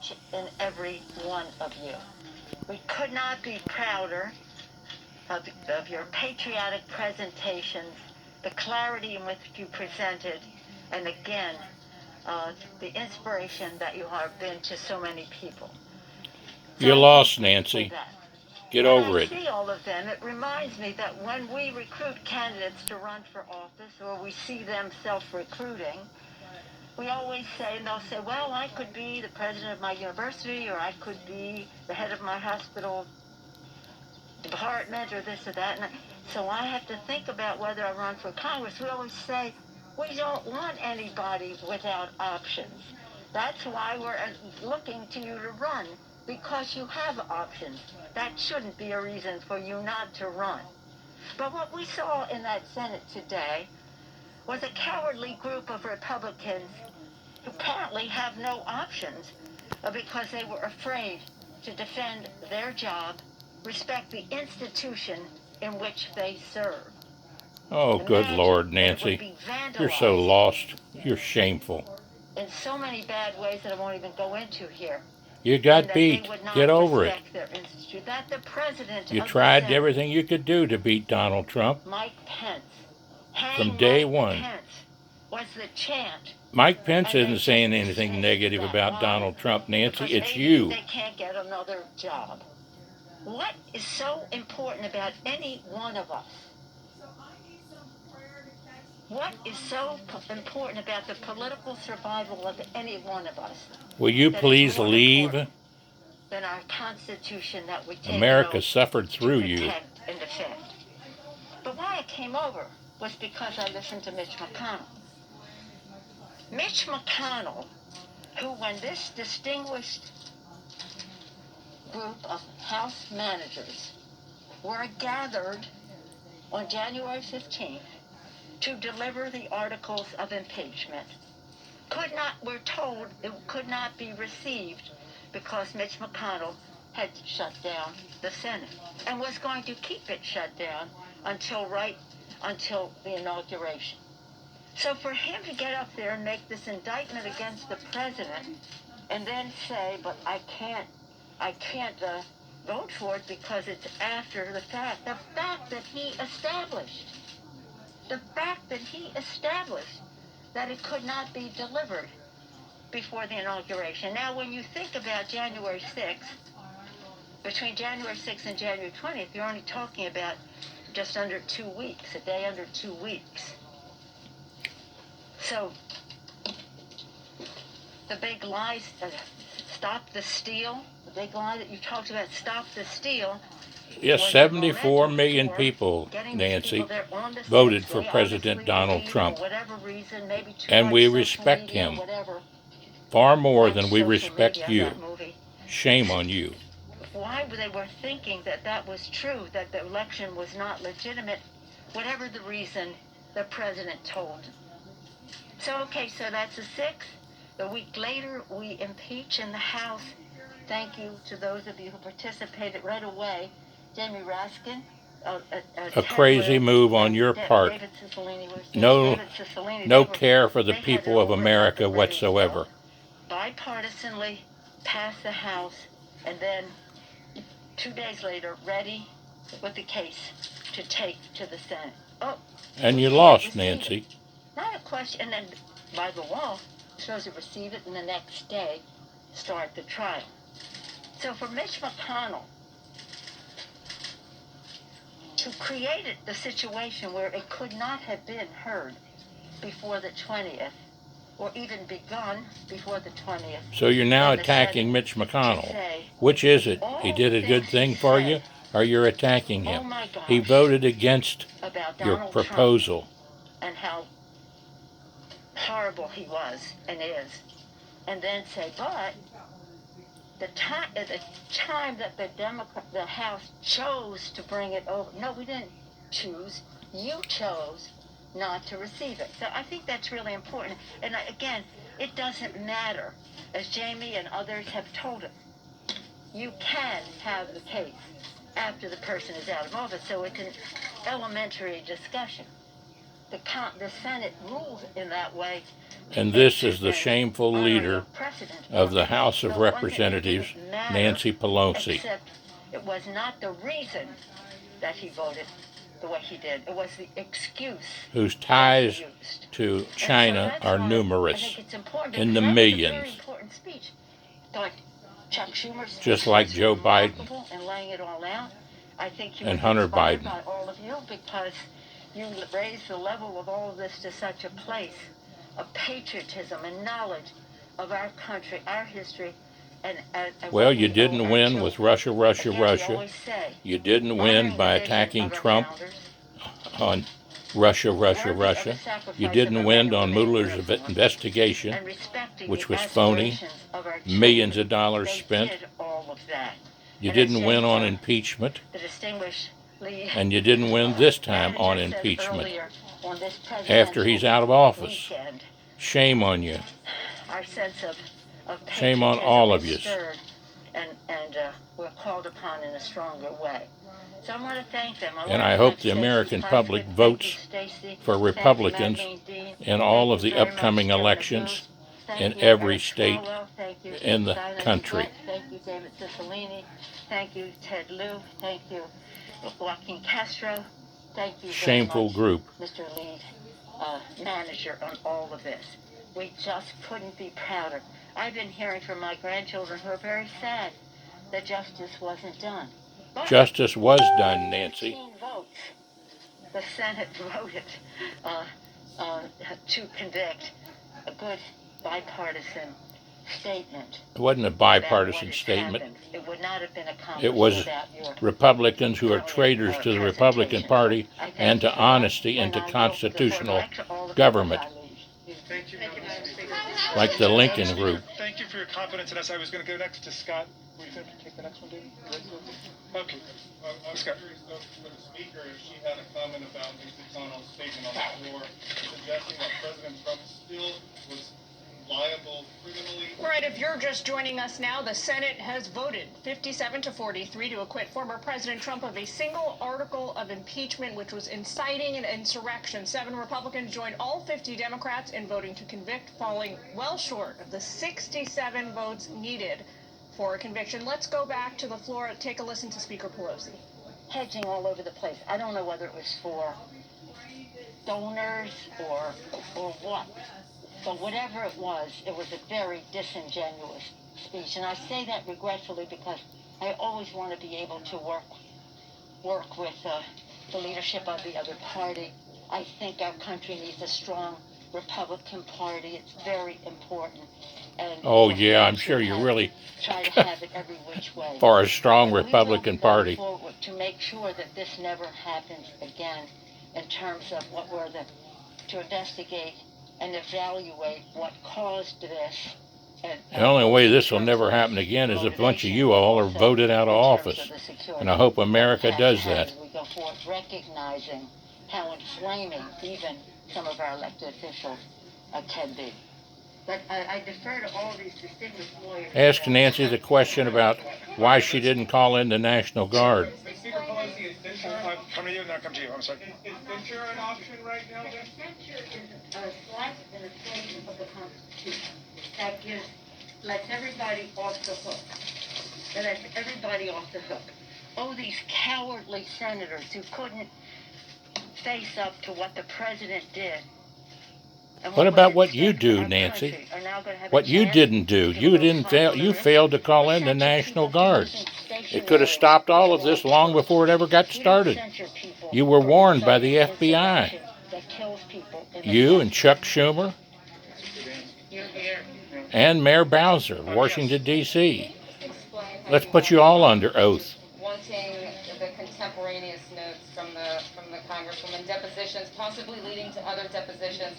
each and every one of you. We could not be prouder of your patriotic presentations, the clarity in which you presented, and again, the inspiration that you have been to so many people. You're lost, Nancy. Get over it. When I see all of them, it reminds me that when we recruit candidates to run for office, or we see them self-recruiting, we always say, and they'll say, well, I could be the president of my university, or I could be the head of my hospital department, or this or that. And so I have to think about whether I run for Congress. We always say, we don't want anybody without options. That's why we're looking to you to run, because you have options. That shouldn't be a reason for you not to run. But what we saw in that Senate today was a cowardly group of Republicans who apparently have no options because they were afraid to defend their job, respect the institution in which they serve. Oh, good Lord, Nancy. You're so lost. You're shameful. In so many bad ways that I won't even go into here. You got beat. Get over it. That the president you tried everything you could do to beat Donald Trump. Mike Pence. From day one. Pence was the chant. Mike Pence isn't saying anything negative about Donald Trump, Nancy. It's you. They can't get another job. What is so important about any one of us? What is so important about the political survival of any one of us? Will you please leave? Than our Constitution that we take America suffered through you. And defend. But why I came over was because I listened to Mitch McConnell. Mitch McConnell, who when this distinguished group of House managers were gathered on January 15th to deliver the articles of impeachment, we're told it could not be received because Mitch McConnell had shut down the Senate and was going to keep it shut down until the inauguration. So for him to get up there and make this indictment against the president and then say, but I can't vote for it because it's after the fact that he established that it could not be delivered before the inauguration. Now, when you think about January 6th, between January 6th and January 20th, you're only talking about just under 2 weeks, a day under 2 weeks. So, the big lies, stop the steal, the big lie that you talked about, stop the steal. Yes, 74 million people, Nancy, voted for President Donald Trump. And we respect him far more than we respect you. Shame on you. Why they were thinking that that was true, that the election was not legitimate, whatever the reason the president told. So, okay, so that's the 6th. A week later, we impeach in the House. Thank you to those of you who participated right away. Jamie Raskin. A crazy move on your part. No care for the people of America whatsoever. Bipartisanly passed the House, and then 2 days later, ready with the case to take to the Senate. Oh, and you lost, Nancy. Not a question. And then, by the law, you're supposed to receive it and the next day start the trial. So for Mitch McConnell to create the situation where it could not have been heard before the 20th, or even begun before the 20th. So you're now attacking Mitch McConnell. Which is it? He did a good thing for you, or you're attacking him? Oh my gosh, he voted against your proposal. And how horrible he was and is. And then say, but the time that the House chose to bring it over. No, we didn't choose. You chose not to receive it. So I think that's really important. And again, it doesn't matter. As Jamie and others have told us, you can have the case after the person is out of office. So it's an elementary discussion. the Senate rules in that way. And this is the shameful leader of the House of Representatives, Nancy Pelosi. Except it was not the reason that he voted the way he did. It was the excuse. Whose ties to China are numerous, in the millions. Chuck Schumer's just like Joe Biden and laying it all out. I think and Hunter Biden. By all of you, because you raised the level of all of this to such a place of patriotism and knowledge of our country, our history. Well, you didn't win with Russia. You didn't win by attacking Trump on Russia. You didn't win on Mueller's investigation, which was phony, millions of dollars spent. You didn't win on impeachment, and you didn't win this time on impeachment after he's out of office. Shame on you. Our sense of shame on all of you. And we're called upon in a stronger way. So I want to thank them. And I hope the American public votes for Republicans in all of the upcoming elections in every state in the country. Thank you, David Cicilline. Thank you, Ted Lieu. Thank you, Joaquin Castro. Thank you very Shameful much, group. Mr. Lead Manager on all of this. We just couldn't be prouder. I've been hearing from my grandchildren who are very sad that justice wasn't done. But justice was done, Nancy. 18 votes. The Senate voted to convict. A good bipartisan statement. It wasn't a bipartisan statement. It would not have been accomplished. It was Republicans who are traitors to the Republican Party and to honesty and to constitutional government. Thank you, like the Lincoln Group. Thank you for your confidence in us. I was going to go next to Scott. Were you going to take the next one, David? Okay. Scott. For the speaker, she had a comment about Ms. McConnell's statement on the floor, suggesting that President Trump still was liable criminally. Right, if you're just joining us now, the Senate has voted 57-43 to acquit former President Trump of a single article of impeachment, which was inciting an insurrection. 7 Republicans joined all 50 Democrats in voting to convict, falling well short of the 67 votes needed for a conviction. Let's go back to the floor and take a listen to Speaker Pelosi. Hedging all over the place. I don't know whether it was for donors or what. But whatever it was a very disingenuous speech. And I say that regretfully because I always want to be able to work with the leadership of the other party. I think our country needs a strong Republican Party. It's very important. And oh, yeah, I'm sure you're really try to have it every which way. For a strong Republican Party. Forward to make sure that this never happens again in terms of what were to investigate and evaluate what caused this. The only way this will never happen again is if a bunch of you all are voted out of office. And I hope America does that. We go forward recognizing how inflaming even some of our elected officials can be. But I defer to all these distinguished lawyers. Ask Nancy the question about why she didn't call in the National Guard. Speaker Pelosi, is censure Come to you, now come to you. I'm sorry. Is censure an option right now? Censure is a slight in a statement of the Constitution that lets everybody off the hook. That lets everybody off the hook. Oh, these cowardly senators who couldn't face up to what the president did. What about what you do, Nancy? What you didn't do? You failed to call in the National Guard. It could have stopped all of this long before it ever got started. You were warned by the FBI. You and Chuck Schumer and Mayor Bowser, Washington, D.C. Let's put you all under oath. Wanting the contemporaneous notes from the Congresswoman, depositions, possibly leading to other depositions.